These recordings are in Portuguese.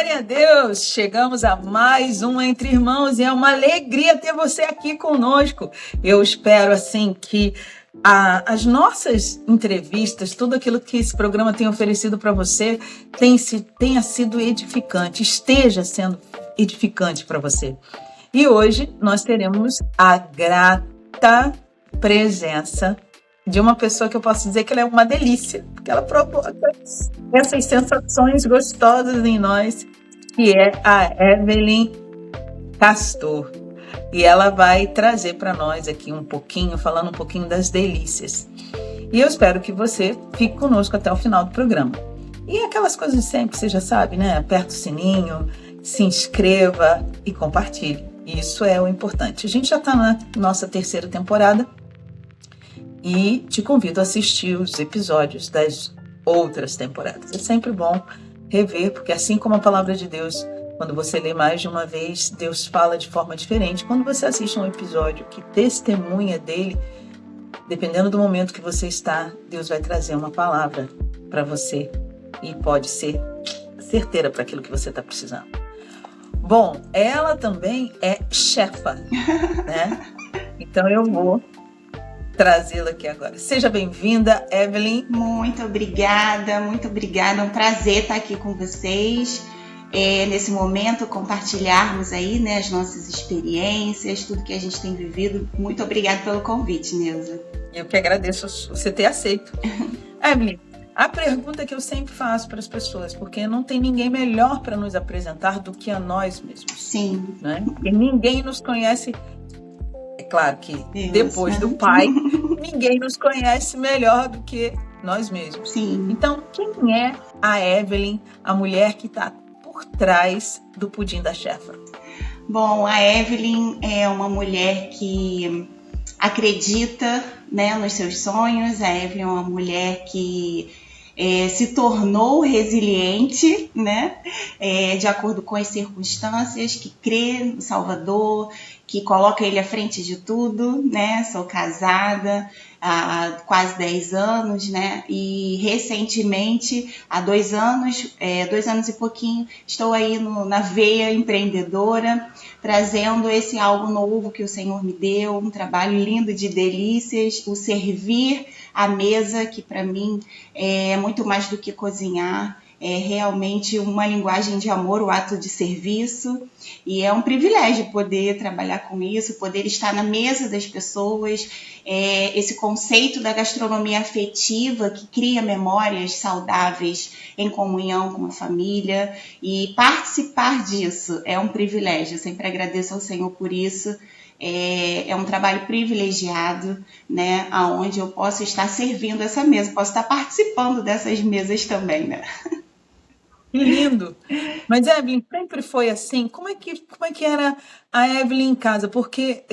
Glória a Deus! Chegamos a mais um Entre Irmãos e é uma alegria ter você aqui conosco. Eu espero, assim, que as nossas entrevistas, tudo aquilo que esse programa tem oferecido para você, tenha sido edificante, esteja sendo edificante para você. E hoje nós teremos a grata presença de uma pessoa que eu posso dizer que ela é uma delícia, porque ela provoca essas sensações gostosas em nós, que é a Evelyn Castor. E ela vai trazer para nós aqui um pouquinho, falando um pouquinho das delícias. E eu espero que você fique conosco até o final do programa. E aquelas coisas sempre, você já sabe, né? Aperta o sininho, se inscreva e compartilhe. Isso é o importante. A gente já está na nossa terceira temporada e te convido a assistir os episódios das outras temporadas. É sempre bom rever, porque assim como a palavra de Deus, quando você lê mais de uma vez, Deus fala de forma diferente. Quando você assiste um episódio que testemunha dele, dependendo do momento que você está, Deus vai trazer uma palavra para você e pode ser certeira para aquilo que você está precisando. Bom, ela também é chefa, né? Então eu vou trazê-la aqui agora. Seja bem-vinda, Evelyn. Muito obrigada. É um prazer estar aqui com vocês. Nesse momento, compartilharmos aí, né, as nossas experiências, tudo que a gente tem vivido. Muito obrigada pelo convite, Neuza. Eu que agradeço você ter aceito. Evelyn, a pergunta que eu sempre faço para as pessoas, porque não tem ninguém melhor para nos apresentar do que a nós mesmos. Sim. Né? Porque ninguém nos conhece. É claro que depois do Pai, ninguém nos conhece melhor do que nós mesmos. Sim. Então, quem é a Evelyn, a mulher que está por trás do pudim da chefa? Bom, a Evelyn é uma mulher que acredita, né, nos seus sonhos. A Evelyn é uma mulher que se tornou resiliente, né, de acordo com as circunstâncias, que crê no Salvador, que coloca ele à frente de tudo, né? Sou casada há quase 10 anos, né? E recentemente, há 2 anos e pouquinho, estou aí na veia empreendedora, trazendo esse algo novo que o Senhor me deu, um trabalho lindo de delícias, o servir à mesa, que para mim é muito mais do que cozinhar. É realmente uma linguagem de amor, o ato de serviço, e é um privilégio poder trabalhar com isso, poder estar na mesa das pessoas, esse conceito da gastronomia afetiva que cria memórias saudáveis em comunhão com a família, e participar disso é um privilégio. Eu sempre agradeço ao Senhor por isso. É um trabalho privilegiado, né, onde eu posso estar servindo essa mesa, posso estar participando dessas mesas também, né? Que lindo! Mas, Evelyn, sempre foi assim? Como é que era a Evelyn em casa? Porque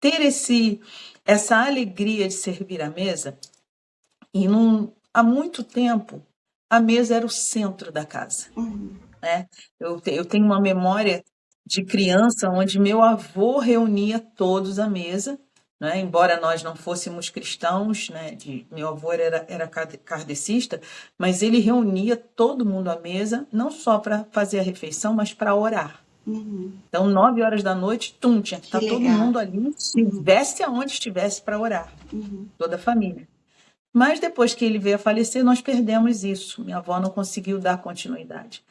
ter essa alegria de servir a mesa, e há muito tempo, a mesa era o centro da casa. Né? Eu tenho uma memória de criança onde meu avô reunia todos à mesa, né? Embora nós não fôssemos cristãos, né? Meu avô era kardecista, mas ele reunia todo mundo à mesa, não só para fazer a refeição, mas para orar. Então, 9 horas da noite, tinha que estar todo mundo ali, estivesse aonde estivesse, para orar, toda a família. Mas depois que ele veio a falecer, nós perdemos isso. Minha avó não conseguiu dar continuidade.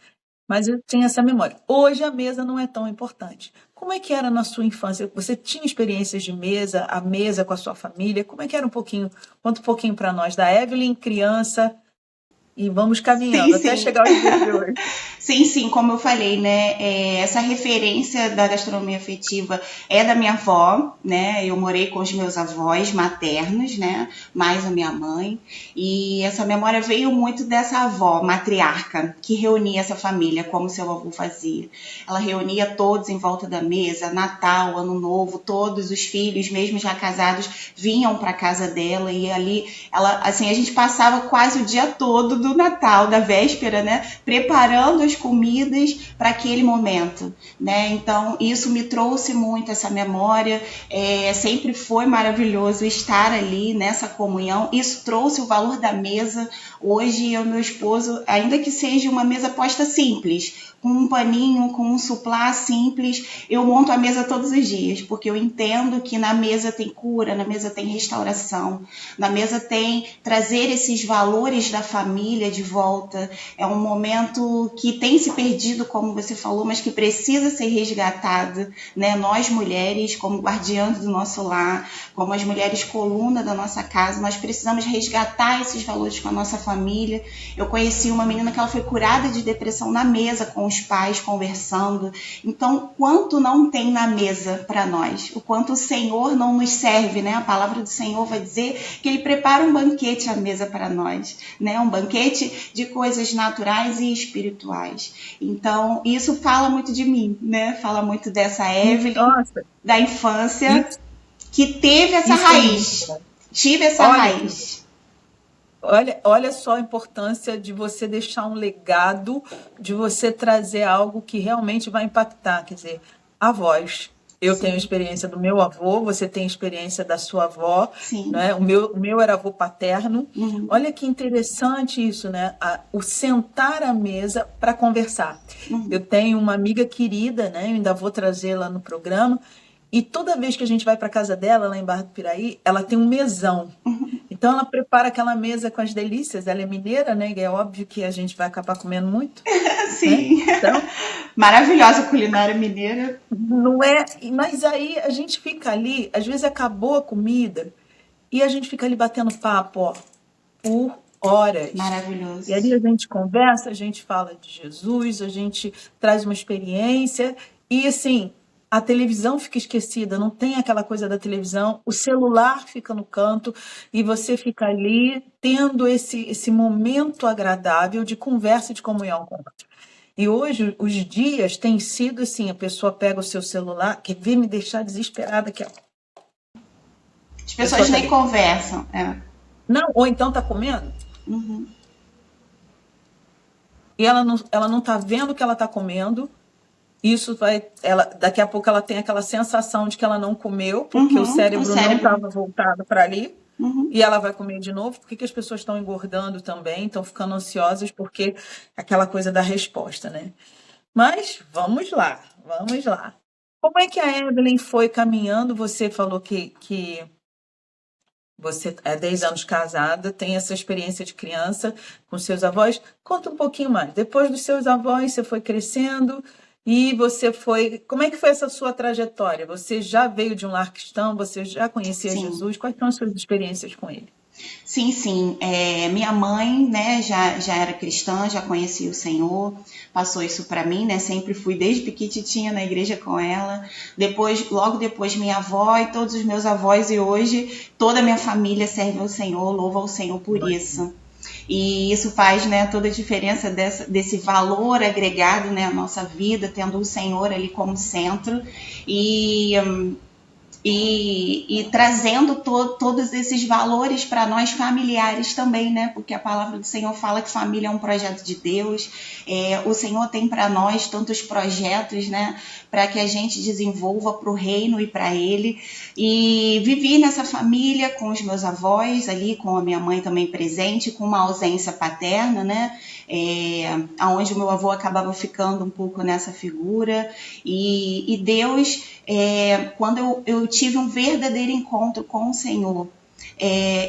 Mas eu tinha essa memória. Hoje a mesa não é tão importante. Como é que era na sua infância? Você tinha experiências de mesa, a mesa com a sua família? Como é que era um pouquinho? Conta um pouquinho para nós da Evelyn, criança, e vamos caminhando até chegar ao dia de hoje. Sim, como eu falei, né? Essa referência da gastronomia afetiva é da minha avó, né? Eu morei com os meus avós maternos, né? Mais a minha mãe. E essa memória veio muito dessa avó matriarca, que reunia essa família, como seu avô fazia. Ela reunia todos em volta da mesa, Natal, Ano Novo, todos os filhos, mesmo já casados, vinham para casa dela. E ali, a gente passava quase o dia todo do Natal, da véspera, né? Preparando as comidas para aquele momento, né? Então, isso me trouxe muito essa memória. Sempre foi maravilhoso estar ali nessa comunhão. Isso trouxe o valor da mesa. Hoje, eu e meu esposo, ainda que seja uma mesa posta simples, com um paninho, com um suplá simples, eu monto a mesa todos os dias, porque eu entendo que na mesa tem cura, na mesa tem restauração, na mesa tem trazer esses valores da família de volta. É um momento que tem se perdido, como você falou, mas que precisa ser resgatado, né? Nós mulheres, como guardiãs do nosso lar, como as mulheres coluna da nossa casa, nós precisamos resgatar esses valores com a nossa família. Eu conheci uma menina que ela foi curada de depressão na mesa, com os pais conversando. Então, quanto não tem na mesa para nós? O quanto o Senhor não nos serve, né? A palavra do Senhor vai dizer que Ele prepara um banquete à mesa para nós, né? Um banquete de coisas naturais e espirituais. Então, isso fala muito de mim, né? Fala muito dessa Evelyn, da infância, que teve essa raiz. Tive essa raiz. Olha só a importância de você deixar um legado, de você trazer algo que realmente vai impactar. Quer dizer, avós. Eu tenho experiência do meu avô, você tem experiência da sua avó, né? O meu era avô paterno. Olha que interessante isso, né? O sentar à mesa para conversar. Eu tenho uma amiga querida, né? Eu ainda vou trazê-la no programa. E toda vez que a gente vai para casa dela, lá em Barra do Piraí, ela tem um mesão. Então, ela prepara aquela mesa com as delícias. Ela é mineira, né? E é óbvio que a gente vai acabar comendo muito. Sim. Né? Então, maravilhosa culinária mineira. Não é? Mas aí a gente fica ali, às vezes acabou a comida, e a gente fica ali batendo papo, ó, por horas. Maravilhoso. E ali a gente conversa, a gente fala de Jesus, a gente traz uma experiência, e assim... A televisão fica esquecida, não tem aquela coisa da televisão, o celular fica no canto e você fica ali tendo esse momento agradável de conversa e de comunhão com o outro. E hoje os dias têm sido assim, a pessoa pega o seu celular, quer ver me deixar desesperada aqui, ó. As pessoas nem conversam. Não, ou então tá comendo. E ela não tá vendo o que ela tá comendo. Isso daqui a pouco ela tem aquela sensação de que ela não comeu, porque o cérebro não estava voltado para ali, e ela vai comer de novo. Por que as pessoas estão engordando também, estão ficando ansiosas, porque aquela coisa da resposta, né? Mas vamos lá. Como é que a Evelyn foi caminhando? Você falou que você é 10 anos casada, tem essa experiência de criança com seus avós. Conta um pouquinho mais. Depois dos seus avós, você foi crescendo... E você foi... Como é que foi essa sua trajetória? Você já veio de um lar cristão? Você já conhecia Jesus? Quais são as suas experiências com ele? Sim. Minha mãe, né, já era cristã, já conhecia o Senhor, passou isso para mim, né? Sempre fui desde pequititinha na igreja com ela. Logo depois, minha avó e todos os meus avós, e hoje toda a minha família serve ao Senhor, louva ao Senhor por isso. E isso faz, né, toda a diferença desse valor agregado, né, à nossa vida, tendo o Senhor ali como centro e trazendo todos esses valores para nós familiares também, né? Porque a palavra do Senhor fala que família é um projeto de Deus. O Senhor tem para nós tantos projetos, né? Para que a gente desenvolva para o reino e para Ele. E vivi nessa família com os meus avós ali, com a minha mãe também presente, com uma ausência paterna, né? Onde o meu avô acabava ficando um pouco nessa figura. E Deus, quando eu tive um verdadeiro encontro com o Senhor,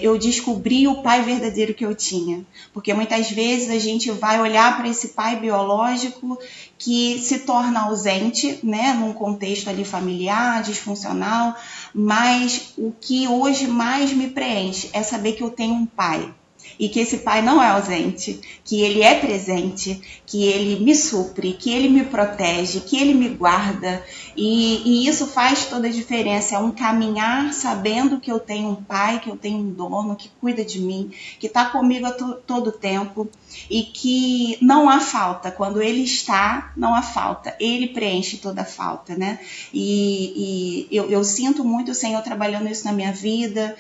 eu descobri o pai verdadeiro que eu tinha. Porque muitas vezes a gente vai olhar para esse pai biológico que se torna ausente, né, num contexto ali familiar, disfuncional, mas o que hoje mais me preenche é saber que eu tenho um pai. E que esse pai não é ausente, que ele é presente, que ele me supre, que ele me protege, que ele me guarda. E isso faz toda a diferença. É um caminhar sabendo que eu tenho um pai, que eu tenho um dono, que cuida de mim, que está comigo a todo tempo e que não há falta. Quando ele está, não há falta. Ele preenche toda a falta, né? E eu sinto muito o Senhor trabalhando isso na minha vida.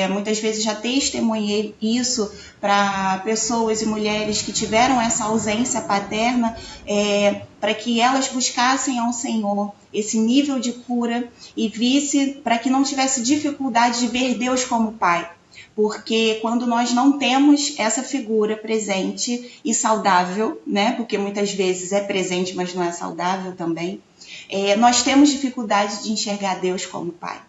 Muitas vezes já testemunhei isso isso para pessoas e mulheres que tiveram essa ausência paterna, para que elas buscassem ao Senhor esse nível de cura e visse, para que não tivesse dificuldade de ver Deus como Pai. Porque quando nós não temos essa figura presente e saudável, né? Porque muitas vezes é presente, mas não é saudável também, nós temos dificuldade de enxergar Deus como Pai.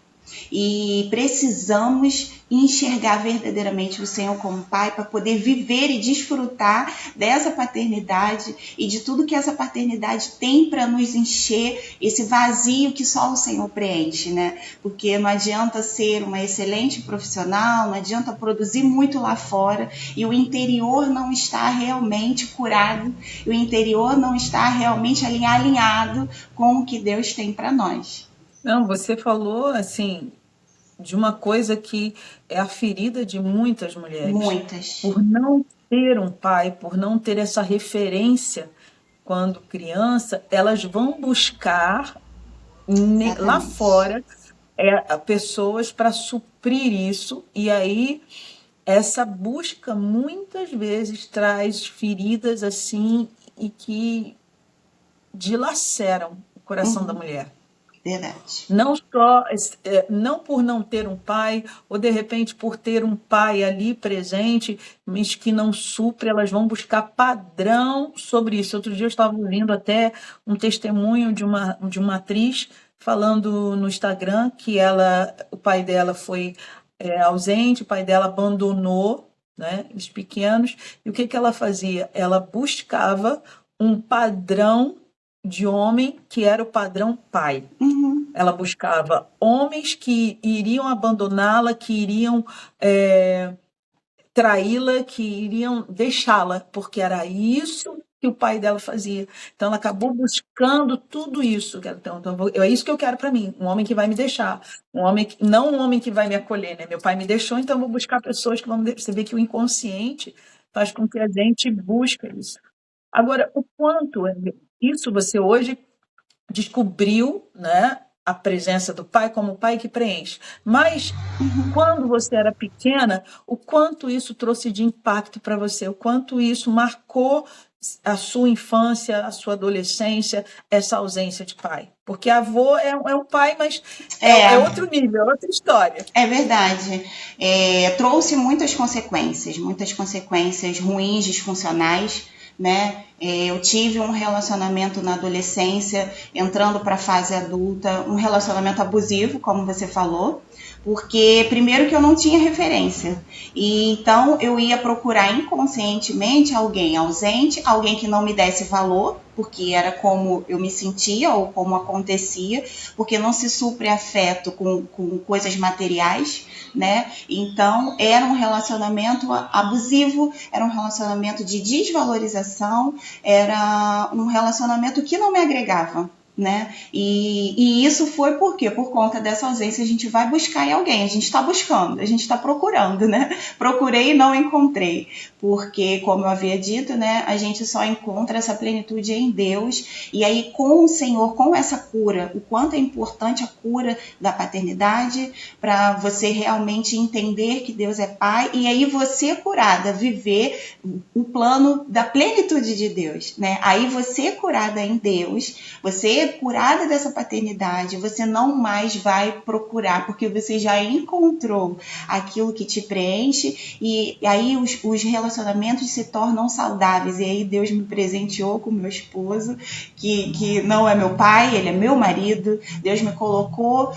E precisamos enxergar verdadeiramente o Senhor como Pai para poder viver e desfrutar dessa paternidade e de tudo que essa paternidade tem para nos encher, esse vazio que só o Senhor preenche, né? Porque não adianta ser uma excelente profissional, não adianta produzir muito lá fora e o interior não está realmente curado, e o interior não está realmente alinhado com o que Deus tem para nós. Não, você falou assim de uma coisa que é a ferida de muitas mulheres. Muitas. Por não ter um pai, por não ter essa referência quando criança, elas vão buscar lá fora pessoas para suprir isso, e aí essa busca muitas vezes traz feridas assim e que dilaceram o coração da mulher. Verdade. Não por não ter um pai, ou de repente por ter um pai ali presente, mas que não supre, elas vão buscar padrão sobre isso. Outro dia eu estava ouvindo até um testemunho de uma atriz falando no Instagram que o pai dela foi ausente, o pai dela abandonou, né, os pequenos, e o que ela fazia? Ela buscava um padrão de homem que era o padrão pai. Uhum. Ela buscava homens que iriam abandoná-la, que iriam traí-la, que iriam deixá-la, porque era isso que o pai dela fazia. Então ela acabou buscando tudo isso. Então, é isso que eu quero para mim, um homem que vai me deixar, não um homem que vai me acolher, né? Meu pai me deixou, então eu vou buscar pessoas que vão me deixar. Você vê que o inconsciente faz com que a gente busque isso. Agora, o quanto isso você hoje descobriu, né, a presença do pai como o pai que preenche. Mas quando você era pequena, o quanto isso trouxe de impacto para você, o quanto isso marcou a sua infância, a sua adolescência, essa ausência de pai. Porque avô é um pai, mas é outro nível, é outra história. É verdade. Trouxe muitas consequências ruins, disfuncionais, né? Eu tive um relacionamento na adolescência, entrando para a fase adulta, um relacionamento abusivo, como você falou, porque primeiro que eu não tinha referência, e então eu ia procurar inconscientemente alguém ausente, alguém que não me desse valor, porque era como eu me sentia ou como acontecia, porque não se supre afeto com coisas materiais, né? Então era um relacionamento abusivo, era um relacionamento de desvalorização, era um relacionamento que não me agregava, né? E isso foi por quê? Por conta dessa ausência. A gente vai buscar em alguém, a gente está buscando, a gente está procurando, né? Procurei e não encontrei, porque, como eu havia dito, né, a gente só encontra essa plenitude em Deus, e aí com o Senhor, com essa cura, o quanto é importante a cura da paternidade, para você realmente entender que Deus é Pai, e aí você, curada, viver o plano da plenitude de Deus, né? Aí você, curada em Deus, você curada dessa paternidade, você não mais vai procurar, porque você já encontrou aquilo que te preenche, e aí os relacionamentos se tornam saudáveis. E aí Deus me presenteou com meu esposo, que não é meu pai, ele é meu marido. Deus me colocou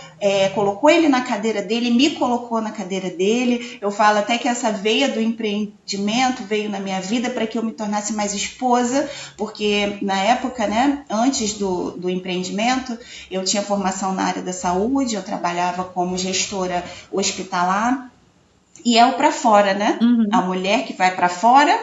ele na cadeira dele, me colocou na cadeira dele. Eu falo até que essa veia do empreendimento veio na minha vida para que eu me tornasse mais esposa, porque na época, né, antes do empreendimento, eu tinha formação na área da saúde, eu trabalhava como gestora hospitalar, e é o para fora, né? A mulher que vai para fora,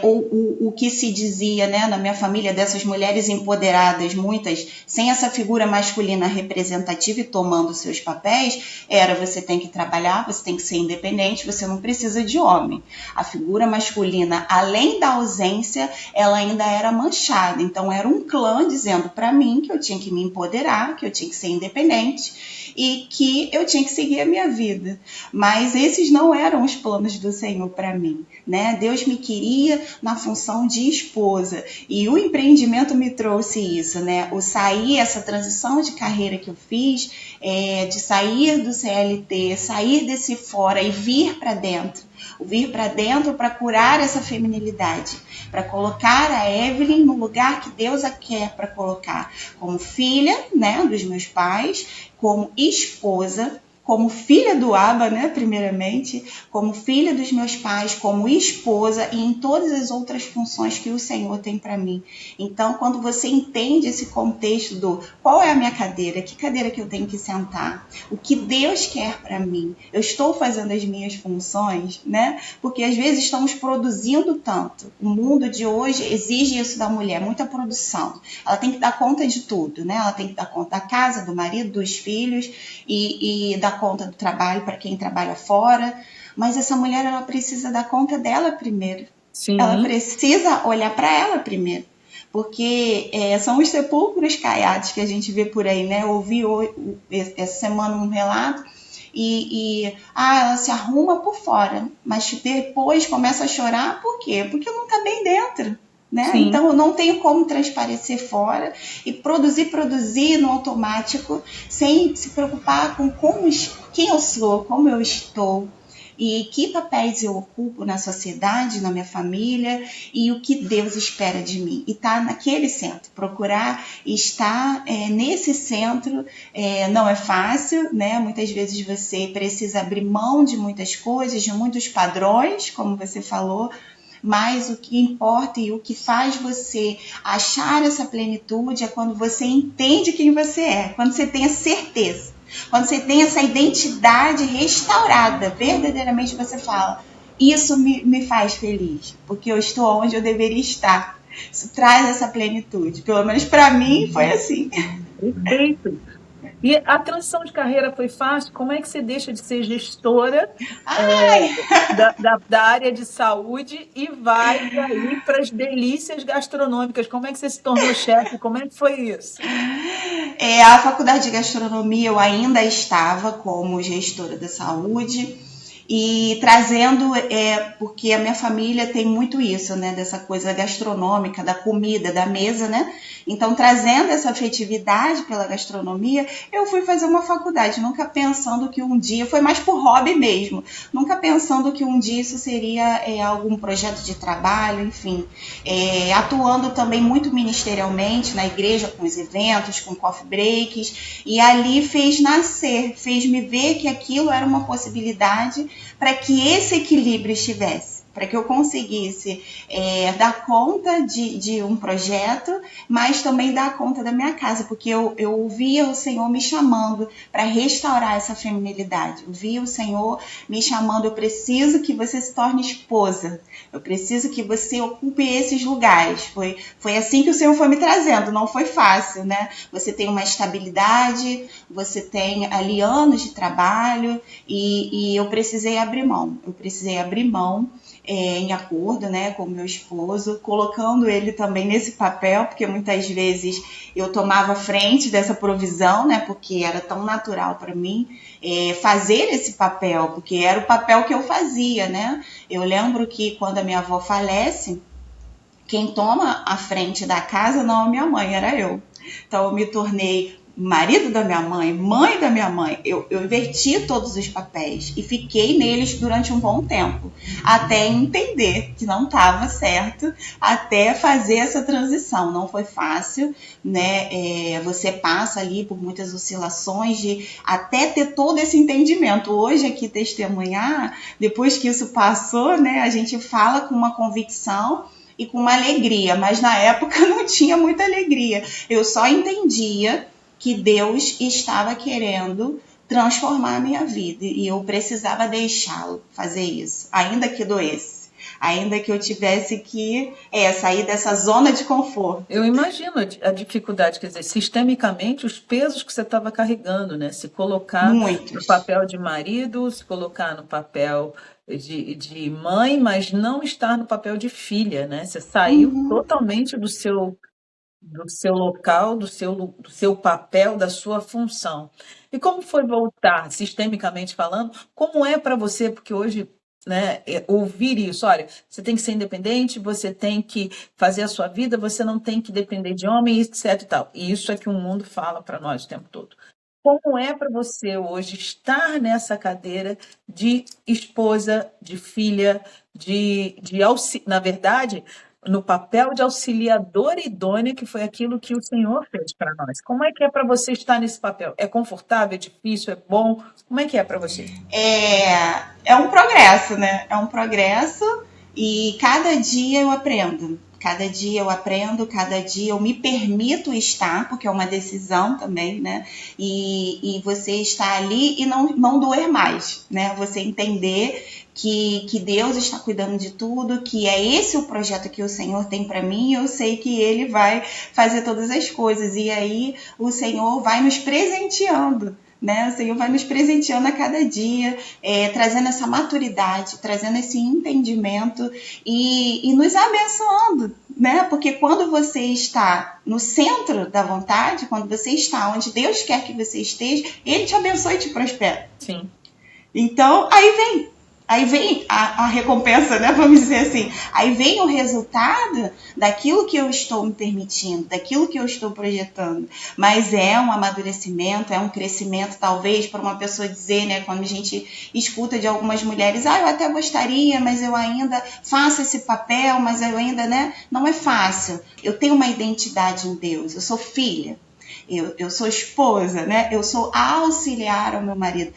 o que se dizia, né, na minha família, dessas mulheres empoderadas, muitas sem essa figura masculina representativa e tomando seus papéis, era: você tem que trabalhar, você tem que ser independente, você não precisa de homem. A figura masculina, além da ausência, ela ainda era manchada. Então era um clã dizendo para mim que eu tinha que me empoderar, que eu tinha que ser independente e que eu tinha que seguir a minha vida. Mas esses não eram os planos do Senhor para mim, né? Deus me queria na função de esposa, e o empreendimento me trouxe isso, né? O sair, essa transição de carreira que eu fiz, de sair do CLT, sair desse fora e vir para dentro. Vir para dentro para curar essa feminilidade, para colocar a Evelyn no lugar que Deus a quer para colocar, como filha, né, dos meus pais, como esposa, como filha do Abba, né, primeiramente, como filha dos meus pais, como esposa e em todas as outras funções que o Senhor tem para mim. Então, quando você entende esse contexto do qual é a minha cadeira, que cadeira que eu tenho que sentar, o que Deus quer para mim, eu estou fazendo as minhas funções, né? Porque às vezes estamos produzindo tanto. O mundo de hoje exige isso da mulher, muita produção. Ela tem que dar conta de tudo, né? Ela tem que dar conta da casa, do marido, dos filhos e dar conta do trabalho para quem trabalha fora, mas essa mulher, ela precisa dar conta dela primeiro. Sim. Ela precisa olhar para ela primeiro, porque são os sepulcros caiados que a gente vê por aí, né? Eu ouvi essa semana um relato e ela se arruma por fora, mas depois começa a chorar, por quê? Porque não está bem dentro. Né? Então eu não tenho como transparecer fora e produzir no automático sem se preocupar com quem eu sou, como eu estou e que papéis eu ocupo na sociedade, na minha família e o que Deus espera de mim. E estar naquele centro, procurar estar nesse centro não é fácil, né? Muitas vezes você precisa abrir mão de muitas coisas, de muitos padrões, como você falou, mas o que importa e o que faz você achar essa plenitude é quando você entende quem você é, quando você tem a certeza, quando você tem essa identidade restaurada, verdadeiramente você fala, isso me faz feliz, porque eu estou onde eu deveria estar. Isso traz essa plenitude, pelo menos para mim foi assim. Perfeito. E a transição de carreira foi fácil? Como é que você deixa de ser gestora da área de saúde e vai para as delícias gastronômicas? Como é que você se tornou chefe? Como é que foi isso? A faculdade de gastronomia eu ainda estava como gestora da saúde e trazendo, porque a minha família tem muito isso, né, dessa coisa gastronômica, da comida, da mesa, né? Então, trazendo essa afetividade pela gastronomia, eu fui fazer uma faculdade, nunca pensando que um dia, foi mais por hobby mesmo, nunca pensando que um dia isso seria algum projeto de trabalho, enfim. Atuando também muito ministerialmente na igreja, com os eventos, com coffee breaks, e ali fez me ver que aquilo era uma possibilidade para que esse equilíbrio estivesse, para que eu conseguisse dar conta de um projeto, mas também dar conta da minha casa, porque eu ouvia o Senhor me chamando para restaurar essa feminilidade, eu via o Senhor me chamando, eu preciso que você se torne esposa, eu preciso que você ocupe esses lugares. Foi assim que o Senhor foi me trazendo, não foi fácil, né? Você tem uma estabilidade, você tem ali anos de trabalho e eu precisei abrir mão, em acordo, né, com o meu esposo, colocando ele também nesse papel, porque muitas vezes eu tomava frente dessa provisão, né, porque era tão natural para mim fazer esse papel, porque era o papel que eu fazia, né. Eu lembro que quando a minha avó falece, quem toma a frente da casa não é minha mãe, era eu. Então eu me tornei marido da minha mãe da minha mãe, eu inverti todos os papéis e fiquei neles durante um bom tempo, até entender que não estava certo, até fazer essa transição. Não foi fácil, né? Você passa ali por muitas oscilações de até ter todo esse entendimento. Hoje aqui testemunhar, depois que isso passou, né? A gente fala com uma convicção e com uma alegria, mas na época não tinha muita alegria. Eu só entendia que Deus estava querendo transformar a minha vida e eu precisava deixá-lo fazer isso, ainda que doesse, ainda que eu tivesse que sair dessa zona de conforto. Eu imagino a dificuldade, quer dizer, sistemicamente, os pesos que você estava carregando, né? Se colocar no papel de marido, se colocar no papel de mãe, mas não estar no papel de filha, né? Você saiu totalmente do seu do seu local, do seu papel, da sua função. E como foi voltar, sistemicamente falando, como é para você, porque hoje, né, ouvir isso, olha, você tem que ser independente, você tem que fazer a sua vida, você não tem que depender de homem, etc e tal. E isso é que o mundo fala para nós o tempo todo. Como é para você hoje estar nessa cadeira de esposa, de filha, na verdade, no papel de auxiliadora idônea, que foi aquilo que o Senhor fez para nós? Como é que é para você estar nesse papel? É confortável, é difícil, é bom? Como é que é para você? É um progresso, né? É um progresso e cada dia eu aprendo. Cada dia eu aprendo, cada dia eu me permito estar, porque é uma decisão também, né? E você estar ali e não doer mais, né? Você entender que Deus está cuidando de tudo, que é esse o projeto que o Senhor tem para mim, e eu sei que Ele vai fazer todas as coisas. E aí o Senhor vai nos presenteando, né? O Senhor vai nos presenteando a cada dia, trazendo essa maturidade, trazendo esse entendimento e nos abençoando, né? Porque quando você está no centro da vontade, quando você está onde Deus quer que você esteja, Ele te abençoa e te prospera. Sim. Então, aí vem a recompensa, né? Vamos dizer assim. Aí vem o resultado daquilo que eu estou me permitindo, daquilo que eu estou projetando. Mas é um amadurecimento, é um crescimento, talvez, para uma pessoa dizer, né? Quando a gente escuta de algumas mulheres, eu até gostaria, mas eu ainda faço esse papel, mas eu ainda, né? Não é fácil. Eu tenho uma identidade em Deus, eu sou filha. Eu sou esposa, né? Eu sou auxiliar ao meu marido.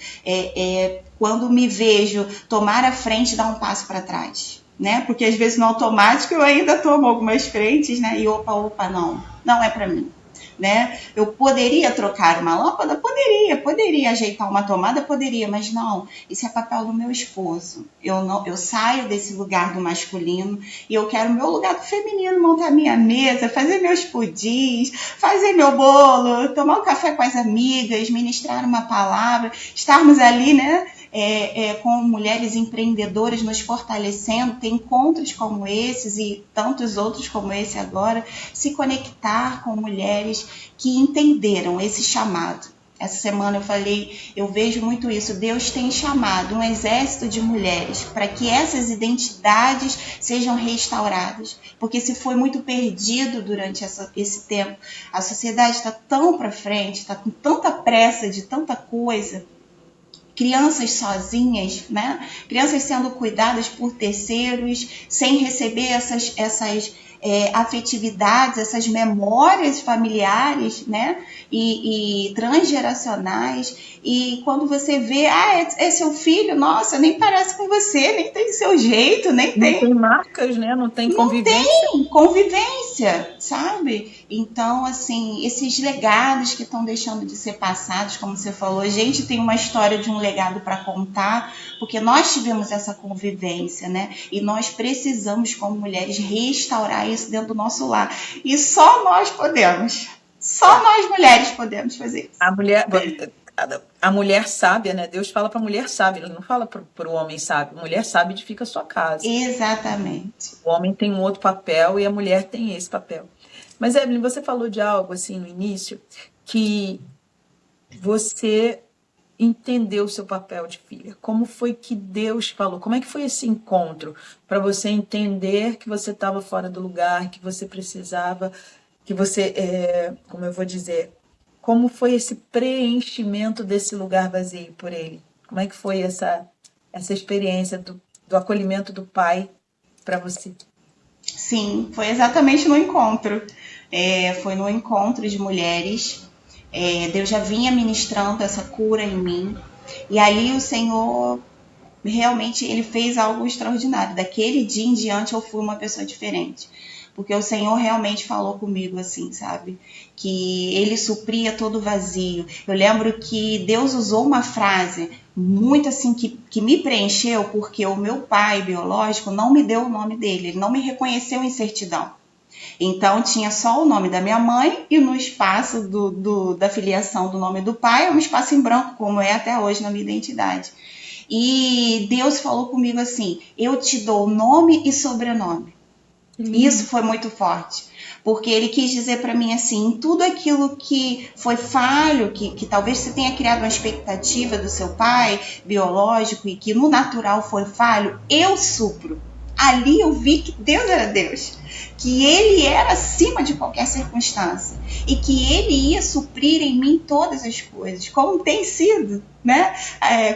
Quando me vejo tomar a frente, dar um passo para trás, né? Porque às vezes no automático eu ainda tomo algumas frentes, né? E opa, não é para mim. Né? Eu poderia trocar uma lâmpada? Poderia ajeitar uma tomada? Poderia, mas não, isso é papel do meu esposo. Eu saio desse lugar do masculino e eu quero o meu lugar do feminino, montar minha mesa, fazer meus pudins, fazer meu bolo, tomar um café com as amigas, ministrar uma palavra, estarmos ali, né? Com mulheres empreendedoras nos fortalecendo, ter encontros como esses e tantos outros como esse agora, se conectar com mulheres que entenderam esse chamado. Essa semana eu falei, eu vejo muito isso, Deus tem chamado um exército de mulheres para que essas identidades sejam restauradas, porque se foi muito perdido durante esse tempo, a sociedade está tão para frente, está com tanta pressa de tanta coisa, crianças sozinhas, né? Crianças sendo cuidadas por terceiros, sem receber essas afetividades, essas memórias familiares, né? E transgeracionais. E quando você vê, é seu filho, nossa, nem parece com você, nem tem seu jeito, nem tem. Não tem marcas, né? Não tem convivência. Não tem convivência, sabe? Então, assim, esses legados que estão deixando de ser passados, como você falou, a gente tem uma história de um legado para contar, porque nós tivemos essa convivência, né? E nós precisamos, como mulheres, restaurar isso dentro do nosso lar. E só nós podemos. Só nós mulheres podemos fazer isso. A mulher sábia, né? Deus fala para a mulher sábia, ele não fala para o homem sábio. Mulher sábia edifica a sua casa. Exatamente. O homem tem um outro papel e a mulher tem esse papel. Mas, Evelyn, você falou de algo assim no início, que você entendeu o seu papel de filha. Como foi que Deus falou? Como é que foi esse encontro para você entender que você estava fora do lugar, que você precisava, que você, como eu vou dizer, como foi esse preenchimento desse lugar vazio por Ele? Como é que foi essa experiência do acolhimento do Pai para você? Sim, foi exatamente no encontro. Foi no encontro de mulheres. Deus já vinha ministrando essa cura em mim. E ali o Senhor, realmente, Ele fez algo extraordinário. Daquele dia em diante eu fui uma pessoa diferente. Porque o Senhor realmente falou comigo assim, sabe? Que Ele supria todo o vazio. Eu lembro que Deus usou uma frase muito assim que me preencheu, porque o meu pai biológico não me deu o nome dele, ele não me reconheceu em certidão. Então tinha só o nome da minha mãe e no espaço da filiação do nome do pai é um espaço em branco, como é até hoje na minha identidade. E Deus falou comigo assim, eu te dou nome e sobrenome. Isso foi muito forte, porque ele quis dizer para mim assim, tudo aquilo que foi falho, que talvez você tenha criado uma expectativa do seu pai biológico e que no natural foi falho, eu supro. Ali eu vi que Deus era Deus, que Ele era acima de qualquer circunstância e que Ele ia suprir em mim todas as coisas, como tem sido, né?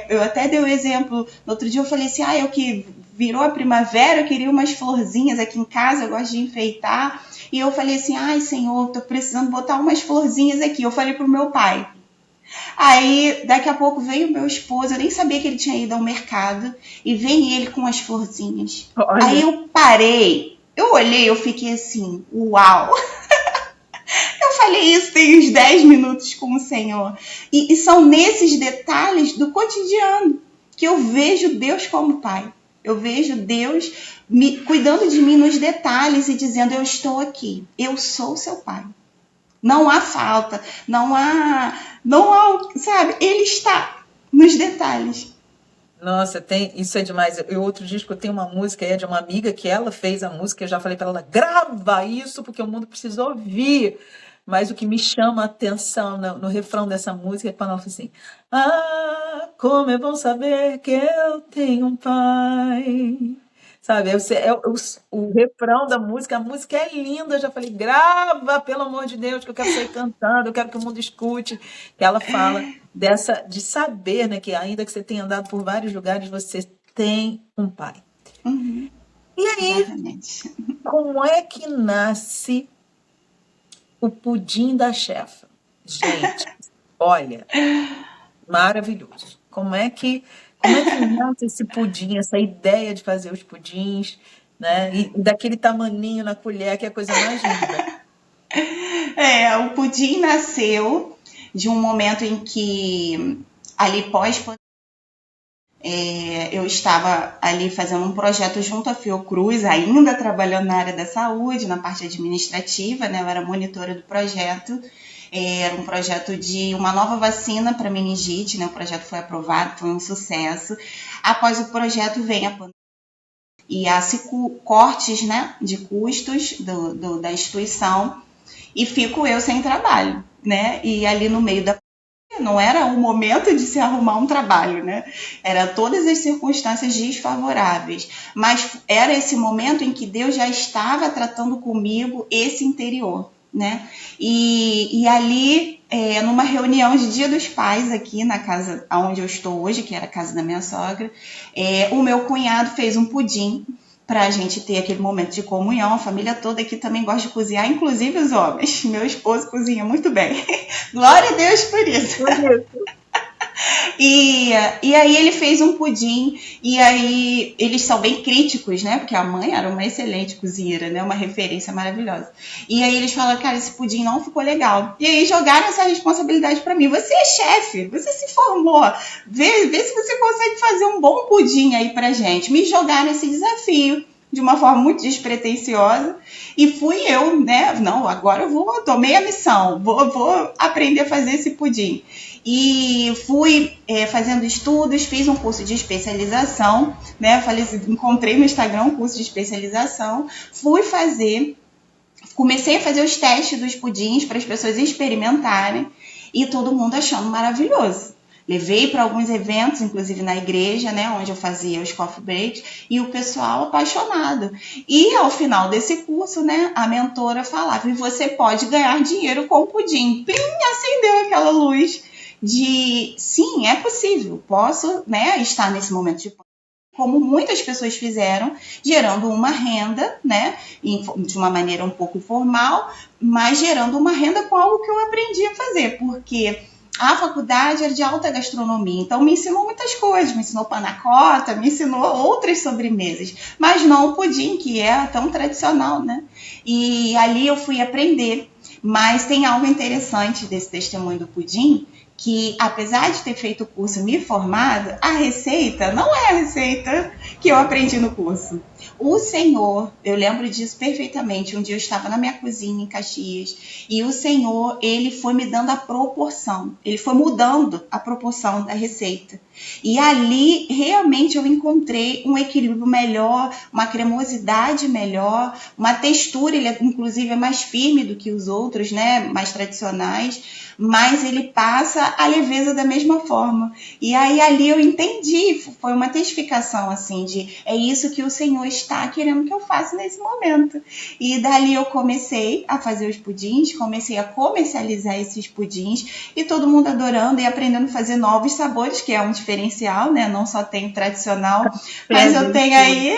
Eu até dei um exemplo, no outro dia eu falei assim, eu que virou a primavera, eu queria umas florzinhas aqui em casa, eu gosto de enfeitar, e eu falei assim, Senhor, tô precisando botar umas florzinhas aqui, eu falei pro meu pai. Aí, daqui a pouco veio o meu esposo, eu nem sabia que ele tinha ido ao mercado, e vem ele com as florzinhas. Olha. Aí eu parei, eu olhei, eu fiquei assim, uau! Eu falei isso tem uns 10 minutos com o Senhor. E são nesses detalhes do cotidiano que eu vejo Deus como Pai. Eu vejo Deus cuidando de mim nos detalhes e dizendo, eu estou aqui, eu sou seu Pai. Não há falta, não há, sabe? Ele está nos detalhes. Nossa, isso é demais. Eu outro dia escutei uma música de uma amiga que ela fez a música, eu já falei para ela, grava isso porque o mundo precisa ouvir. Mas o que me chama a atenção no refrão dessa música é quando ela fala assim, como é bom saber que eu tenho um pai. Sabe, o refrão da música, a música é linda, eu já falei, grava, pelo amor de Deus, que eu quero sair cantando, eu quero que o mundo escute. E ela fala de saber, né, que ainda que você tenha andado por vários lugares, você tem um pai. Uhum. E aí, exatamente. Como é que nasce o pudim da chefa? Gente, olha, maravilhoso. Como é que nasce esse pudim, essa ideia de fazer os pudins, né? E daquele tamaninho na colher, que é a coisa mais linda. O pudim nasceu de um momento em que, ali pós eu estava ali fazendo um projeto junto à Fiocruz, ainda trabalhando na área da saúde, na parte administrativa, né? Eu era monitora do projeto. Era um projeto de uma nova vacina para meningite, né? O projeto foi aprovado, foi um sucesso. Após o projeto vem a pandemia e há cortes, né, de custos da instituição e fico eu sem trabalho, né? E ali no meio da não era o momento de se arrumar um trabalho, né? Era todas as circunstâncias desfavoráveis, mas era esse momento em que Deus já estava tratando comigo esse interior, né? E ali, numa reunião de Dia dos Pais aqui na casa onde eu estou hoje, que era a casa da minha sogra, o meu cunhado fez um pudim para a gente ter aquele momento de comunhão. A família toda aqui também gosta de cozinhar, inclusive os homens. Meu esposo cozinha muito bem. Glória a Deus por isso. E aí ele fez um pudim, e aí eles são bem críticos, né? Porque a mãe era uma excelente cozinheira, né? Uma referência maravilhosa. E aí eles falaram, cara, esse pudim não ficou legal. E aí jogaram essa responsabilidade para mim. Você é chefe, você se formou, vê se você consegue fazer um bom pudim aí pra gente. Me jogaram esse desafio de uma forma muito despretensiosa, e fui eu, né? Não, agora eu tomei a missão, vou aprender a fazer esse pudim. E fui fazendo estudos, fiz um curso de especialização, né? Encontrei no Instagram um curso de especialização, comecei a fazer os testes dos pudins para as pessoas experimentarem, e todo mundo achando maravilhoso. Levei para alguns eventos, inclusive na igreja, né, onde eu fazia os coffee breaks, e o pessoal apaixonado. E ao final desse curso, né, a mentora falava, e você pode ganhar dinheiro com o pudim. Plim, acendeu aquela luz de, sim, é possível, posso, né, estar nesse momento de como muitas pessoas fizeram, gerando uma renda, né, de uma maneira um pouco informal, mas gerando uma renda com algo que eu aprendi a fazer, porque a faculdade era de alta gastronomia, então me ensinou muitas coisas, me ensinou panacota, me ensinou outras sobremesas, mas não o pudim, que é tão tradicional, né? E ali eu fui aprender, mas tem algo interessante desse testemunho do pudim, que, apesar de ter feito o curso e me formado, a receita não é a receita que eu aprendi no curso. O Senhor, eu lembro disso perfeitamente, um dia eu estava na minha cozinha em Caxias e o Senhor, ele foi me dando a proporção, ele foi mudando a proporção da receita. E ali, realmente, eu encontrei um equilíbrio melhor, uma cremosidade melhor, uma textura, ele inclusive é mais firme do que os outros, né, mais tradicionais, mas ele passa a leveza da mesma forma. E aí ali eu entendi, foi uma testificação assim de é isso que o Senhor está querendo que eu faça nesse momento. E dali eu comecei a fazer os pudins, comecei a comercializar esses pudins e todo mundo adorando e aprendendo a fazer novos sabores, que é um diferencial, né? Não só tem o tradicional, mas eu tenho aí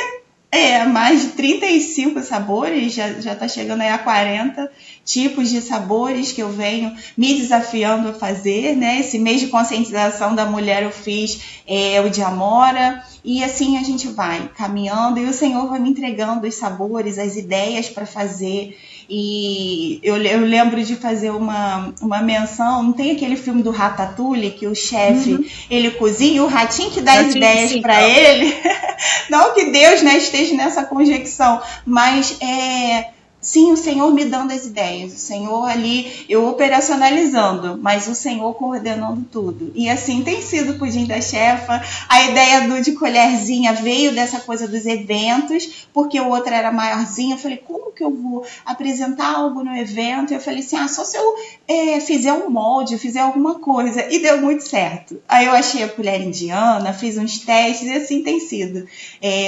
mais de 35 sabores, já tá chegando aí a 40 tipos de sabores que eu venho me desafiando a fazer, né? Esse mês de conscientização da mulher eu fiz o de Amora, e assim a gente vai caminhando e o Senhor vai me entregando os sabores, as ideias para fazer. E eu lembro de fazer uma menção, não tem aquele filme do Ratatouille, que o chefe, ele cozinha e o ratinho que dá as ideias para ele? Não que Deus, né, esteja nessa conjecção, mas sim, o Senhor me dando as ideias, o Senhor ali, eu operacionalizando, mas o Senhor coordenando tudo. E assim tem sido o Pudim da Chefa. A ideia de colherzinha veio dessa coisa dos eventos, porque o outro era maiorzinho. Eu falei, como que eu vou apresentar algo no evento? Eu falei assim, só se eu fizer um molde, fizer alguma coisa. E deu muito certo. Aí eu achei a colher indiana, fiz uns testes e assim tem sido.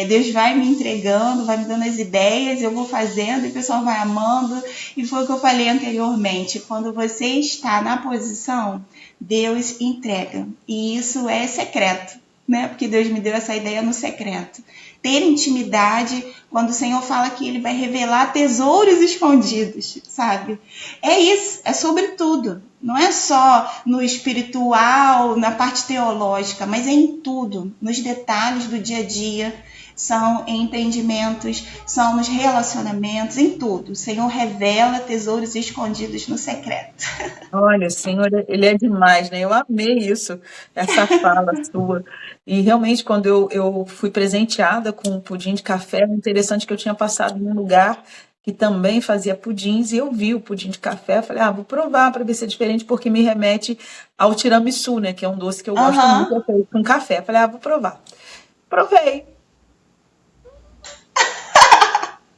Deus vai me entregando, vai me dando as ideias, eu vou fazendo e o pessoal vai amando. E foi o que eu falei anteriormente, quando você está na posição, Deus entrega. E isso é secreto, né? Porque Deus me deu essa ideia no secreto. Ter intimidade, quando o Senhor fala que Ele vai revelar tesouros escondidos, sabe? É isso, é sobre tudo. Não é só no espiritual, na parte teológica, mas é em tudo, nos detalhes do dia a dia. São em empreendimentos, são nos relacionamentos, em tudo. O Senhor revela tesouros escondidos no secreto. Olha, o Senhor, ele é demais, né? Eu amei isso, essa fala sua. E realmente, quando eu fui presenteada com um pudim de café, é interessante que eu tinha passado em um lugar que também fazia pudins, e eu vi o pudim de café, falei, vou provar para ver se é diferente, porque me remete ao tiramisu, né? Que é um doce que eu gosto muito, é feito com café. Falei, vou provar. Provei.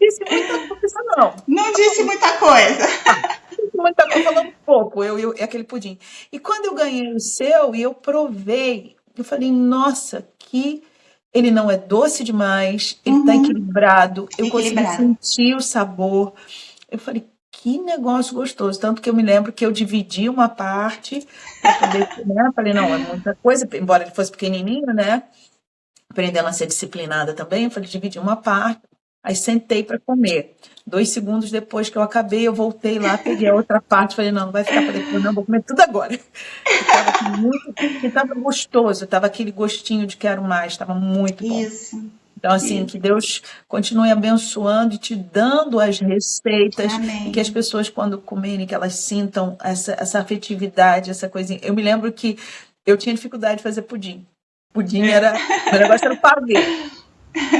Disse muita coisa, não. Não disse muita coisa. Muita coisa, falando pouco, aquele pudim. E quando eu ganhei o seu e eu provei, eu falei, nossa, que ele não é doce demais, ele está equilibrado, eu consegui sentir o sabor. Eu falei, que negócio gostoso. Tanto que eu me lembro que eu dividi uma parte para poder, né? Falei, não, é muita coisa, embora ele fosse pequenininho, né? Aprendendo a ser disciplinada também, eu falei, dividi uma parte. Aí sentei para comer. 2 segundos depois que eu acabei, eu voltei lá, peguei a outra parte, falei, não vai ficar para depois, não, vou comer tudo agora. Estava gostoso, estava aquele gostinho de quero mais, estava muito bom. Isso. Então, assim, que Deus continue abençoando e te dando as receitas. Amém. E que as pessoas, quando comerem, que elas sintam essa afetividade, essa coisinha. Eu me lembro que eu tinha dificuldade de fazer pudim. Pudim era... O negócio era o pavê.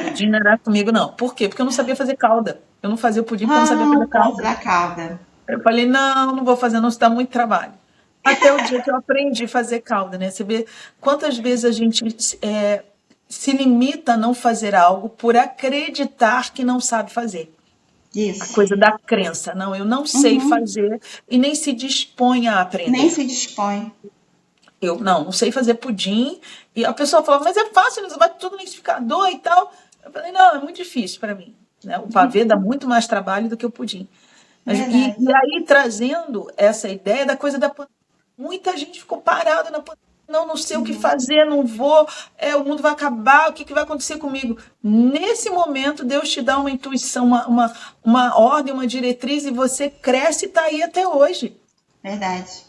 Pudim não era comigo, não. Por quê? Porque eu não sabia fazer calda. Eu não fazia o pudim porque eu não sabia fazer calda. Da calda. Eu falei, não vou fazer, não, isso dá muito trabalho. Até o dia que eu aprendi a fazer calda, né? Você vê quantas vezes a gente se limita a não fazer algo por acreditar que não sabe fazer. Isso. A coisa da crença. Não, eu não sei fazer e nem se dispõe a aprender. Nem se dispõe. Eu não sei fazer pudim. E a pessoa falava, mas é fácil, você bate tudo no liquidificador e tal. Eu falei, não, é muito difícil para mim. Né? O pavê dá muito mais trabalho do que o pudim. Mas, e aí, trazendo essa ideia da coisa da pandemia, muita gente ficou parada na pandemia. Não sei o que fazer, não vou, o mundo vai acabar, o que vai acontecer comigo? Nesse momento, Deus te dá uma intuição, uma ordem, uma diretriz, e você cresce e está aí até hoje. Verdade.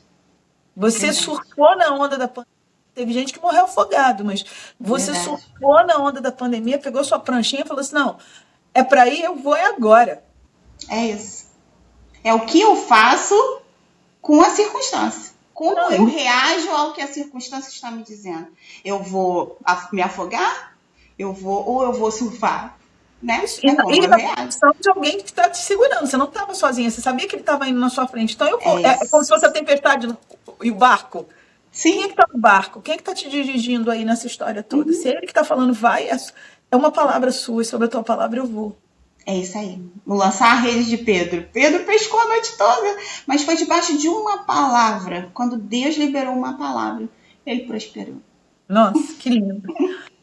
Você surfou na onda da pandemia. Teve gente que morreu afogado, mas você surfou na onda da pandemia, pegou sua pranchinha e falou assim, não, é para ir, eu vou, é agora. É isso. É o que eu faço com a circunstância. Como Não, eu reajo ao que a circunstância está me dizendo? Eu vou me afogar? Ou eu vou surfar? Né? isso. É como E eu na reajo. condição de alguém que está te segurando. Você não estava sozinha, você sabia que ele estava indo na sua frente. Então eu vou. É É como se fosse a isso. tempestade e o barco. Quem é que Sim. está no barco? Quem é que está te dirigindo aí nessa história toda? Se é ele que está falando, vai, é uma palavra sua, e sobre a tua palavra eu vou. É isso aí. Vou lançar a rede de Pedro. Pedro pescou a noite toda, mas foi debaixo de uma palavra. Quando Deus liberou uma palavra, ele prosperou. Nossa, que lindo.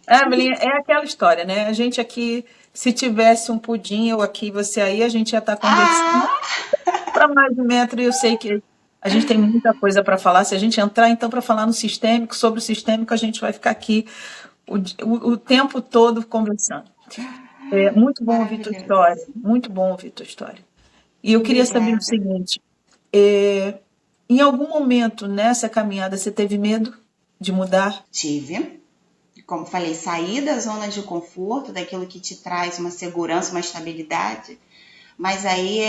Evelyn, é aquela história, né? A gente aqui, se tivesse um pudim, eu aqui, você aí, a gente ia estar conversando Ah, para mais de metro, e eu sei que a gente tem muita coisa para falar. Se a gente entrar, então, para falar no sistêmico, sobre o sistêmico, a gente vai ficar aqui o tempo todo conversando. É muito bom ouvir tua história, maravilhoso. muito bom ouvir tua história. E eu queria saber o Obrigada. seguinte: é, em algum momento nessa caminhada você teve medo de mudar? Tive. Como falei, sair da zona de conforto, daquilo que te traz uma segurança, uma estabilidade, mas aí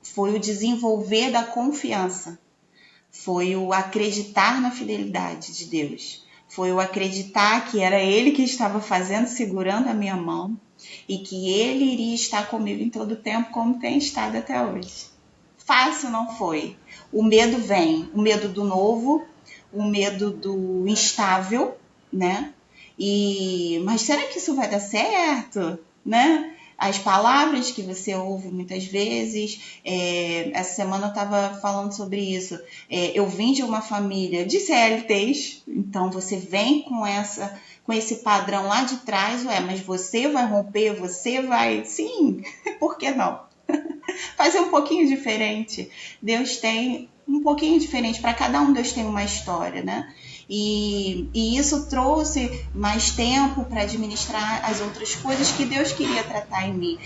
foi o desenvolver da confiança, foi o acreditar na fidelidade de Deus, foi o acreditar que era Ele que estava fazendo, segurando a minha mão e que Ele iria estar comigo em todo o tempo, como tem estado até hoje. Fácil não foi. O medo vem, o medo do novo, o medo do instável, né? Mas será que isso vai dar certo, né? As palavras que você ouve muitas vezes. Essa semana eu estava falando sobre isso. Eu vim de uma família de CLTs, então você vem com esse padrão lá de trás, mas você vai romper, você vai. Sim, por que não? Fazer um pouquinho diferente. Deus tem um pouquinho diferente. Para cada um, Deus tem uma história, né? E isso trouxe mais tempo para administrar as outras coisas que Deus queria tratar em mim.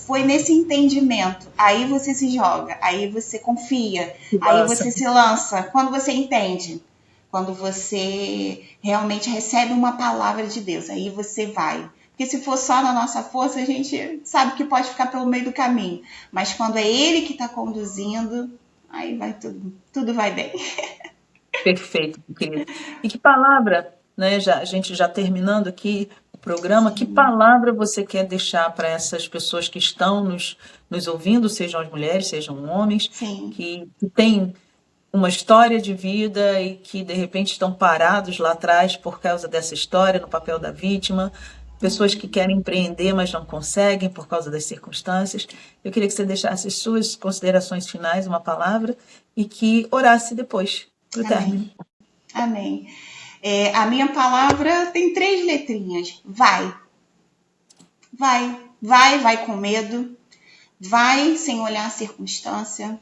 Foi nesse entendimento. Aí você se joga, aí você confia, aí Nossa, você se lança. Quando você entende, quando você realmente recebe uma palavra de Deus, aí você vai. Porque se for só na nossa força, a gente sabe que pode ficar pelo meio do caminho. Mas quando é Ele que está conduzindo, aí vai tudo vai bem. perfeito, querido. E que palavra, né? A gente já terminando aqui o programa, que Sim, palavra você quer deixar para essas pessoas que estão nos ouvindo, sejam as mulheres, sejam homens, sim. que têm uma história de vida e que de repente estão parados lá atrás por causa dessa história, no papel da vítima, pessoas que querem empreender, mas não conseguem por causa das circunstâncias. Eu queria que você deixasse as suas considerações finais, uma palavra, e que orasse depois, para o término. Amém. Amém. A minha palavra tem 3 letrinhas. Vai. Vai com medo. Vai sem olhar a circunstância.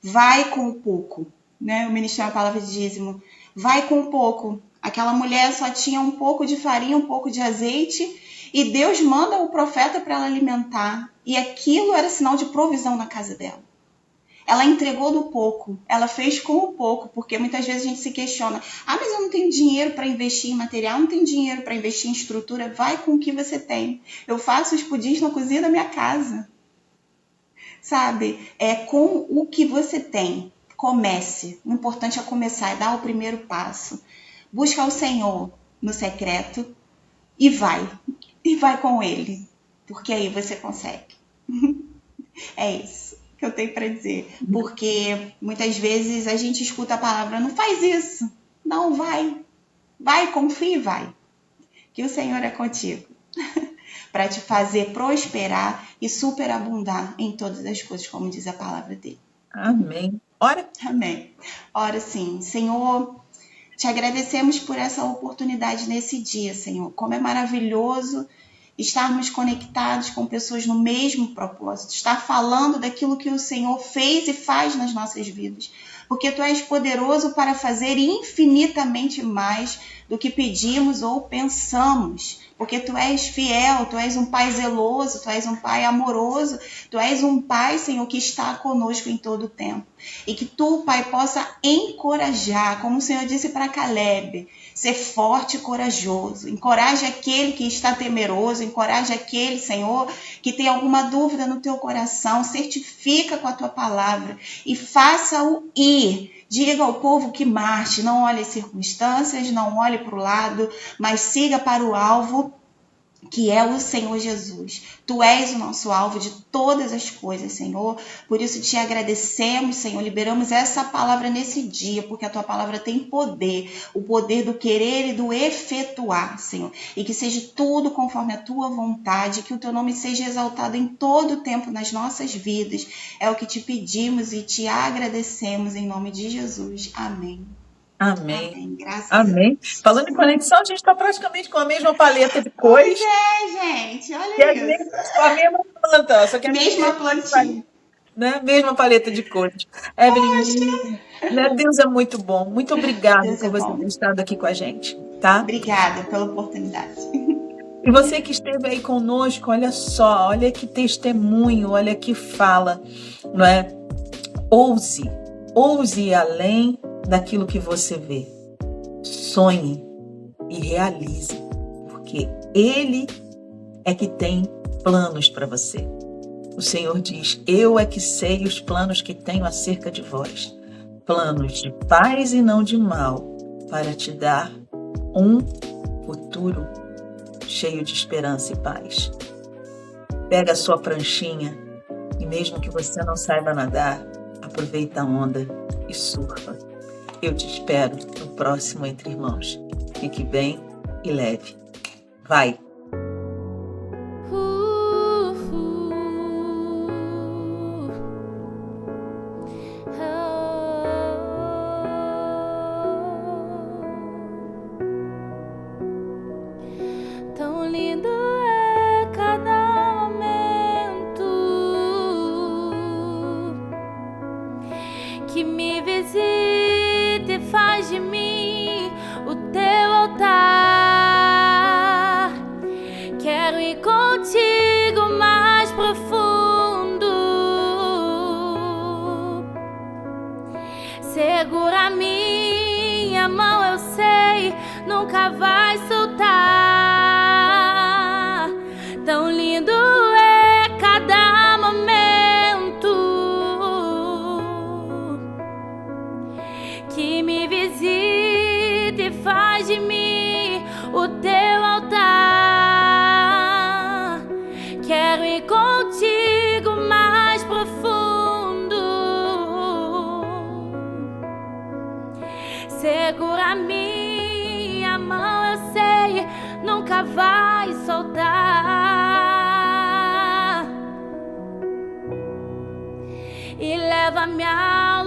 Vai com o pouco. Né? O ministério da palavra de dízimo. Vai com o pouco. Aquela mulher só tinha um pouco de farinha, um pouco de azeite, e Deus manda o profeta para ela alimentar. E aquilo era sinal de provisão na casa dela. Ela entregou do pouco, ela fez com o pouco, porque muitas vezes a gente se questiona: mas eu não tenho dinheiro para investir em material, não tenho dinheiro para investir em estrutura. Vai com o que você tem. Eu faço os pudins na cozinha da minha casa. Sabe? Com o que você tem. Comece. O importante é começar, é dar o primeiro passo. Busca o Senhor no secreto e vai. E vai com Ele, porque aí você consegue. É isso que eu tenho para dizer. Porque muitas vezes a gente escuta a palavra: não faz isso. Não, vai. Vai, confia e vai. Que o Senhor é contigo. Para te fazer prosperar e superabundar em todas as coisas, como diz a palavra dele. Amém. Ora, Amém. Ora sim, Senhor, te agradecemos por essa oportunidade nesse dia, Senhor. Como é maravilhoso estarmos conectados com pessoas no mesmo propósito, estar falando daquilo que o Senhor fez e faz nas nossas vidas, porque Tu és poderoso para fazer infinitamente mais do que pedimos ou pensamos, porque Tu és fiel, Tu és um Pai zeloso, Tu és um Pai amoroso, Tu és um Pai, Senhor, que está conosco em todo o tempo, e que Tu, Pai, possa encorajar, como o Senhor disse para Caleb: ser forte e corajoso. Encoraje aquele que está temeroso, encoraje aquele, Senhor, que tem alguma dúvida no teu coração. Certifica com a tua palavra e faça-o ir. Diga ao povo que marche, não olhe as circunstâncias, não olhe para o lado, mas siga para o alvo, que é o Senhor Jesus. Tu és o nosso alvo de todas as coisas, Senhor. Por isso te agradecemos, Senhor. Liberamos essa palavra nesse dia, porque a tua palavra tem poder, o poder do querer e do efetuar, Senhor. E que seja tudo conforme a tua vontade, que o teu nome seja exaltado em todo o tempo nas nossas vidas. É o que te pedimos e te agradecemos em nome de Jesus. Amém. Amém. Amém. Graças Amém. a Deus. Falando em conexão, a gente está praticamente com a mesma paleta de cores. Pois é, gente. Olha E isso. com a mesma planta, só que a Mesma plantinha. né? Mesma paleta de cores. Evelyn, né? Deus é muito bom. Muito obrigada Deus por é você bom. ter estado aqui com a gente, tá? Obrigada pela oportunidade. E você que esteve aí conosco, olha só, olha que testemunho, olha que fala, não é? Ouse ir além daquilo que você vê. Sonhe e realize, porque Ele é que tem planos para você. O Senhor diz: eu é que sei os planos que tenho acerca de vós, planos de paz e não de mal, para te dar um futuro cheio de esperança e paz. Pega a sua pranchinha e mesmo que você não saiba nadar, aproveita a onda e surfa. Eu te espero no próximo Entre Irmãos. Fique bem e leve. Vai! Tão lindo é cada momento que me visita e faz de mim o teu altar. Quero ir contigo mais profundo. Segura minha mão, eu sei, nunca vai soltar. Tão lindo é cada momento que me visita e faz de mim o teu altar. Quero ir contigo mais profundo. Segura minha mão, eu sei, nunca vai soltar. E leva-me ao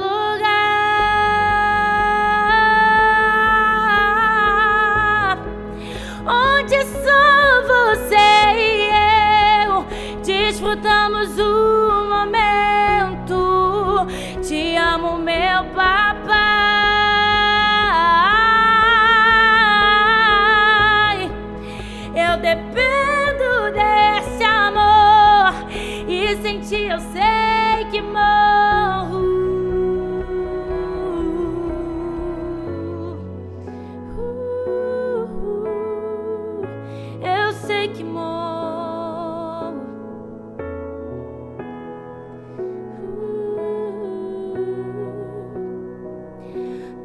lugar onde só você e eu desfrutamos o momento. Te amo, meu papai. Eu dependo desse amor e sem ti eu sei que morro. Eu sei que morro.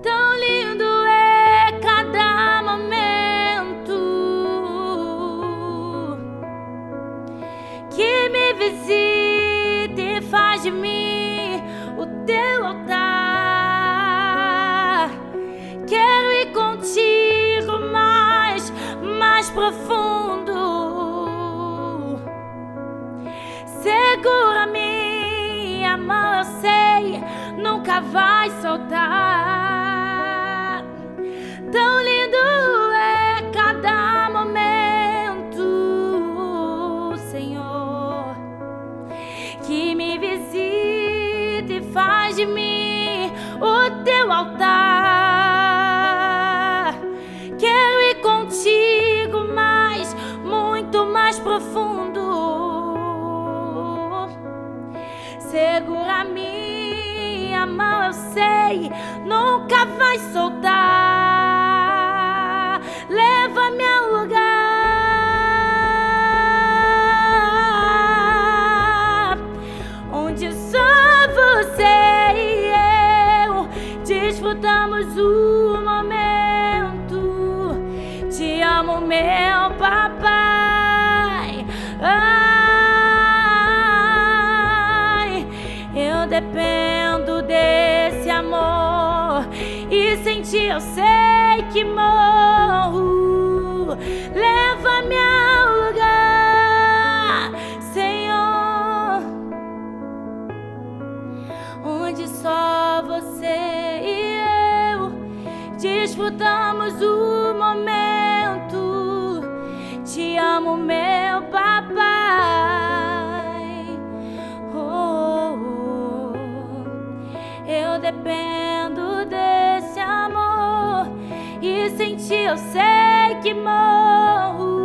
Tão lindo é cada momento que me visita e faz de mim o teu altar. Quero ir contigo mais profundo. Segura minha mão, eu sei, nunca vai soltar. Tão lindo é cada momento, Senhor, que me visita e faz de mim o teu altar. Quero ir contigo muito mais profundo. Segura minha mão, eu sei, nunca vai soltar. Leva-me ao lugar onde só você e eu desfrutamos o momento. Te amo, meu papai. Ai, eu dependo desse amor, e sem ti eu sei que morro. Leva-me ao lugar, Senhor, onde só você e eu desfrutamos o momento. Te amo, meu papai. Oh, oh, eu dependo desse amor, e sem ti eu sei que morro.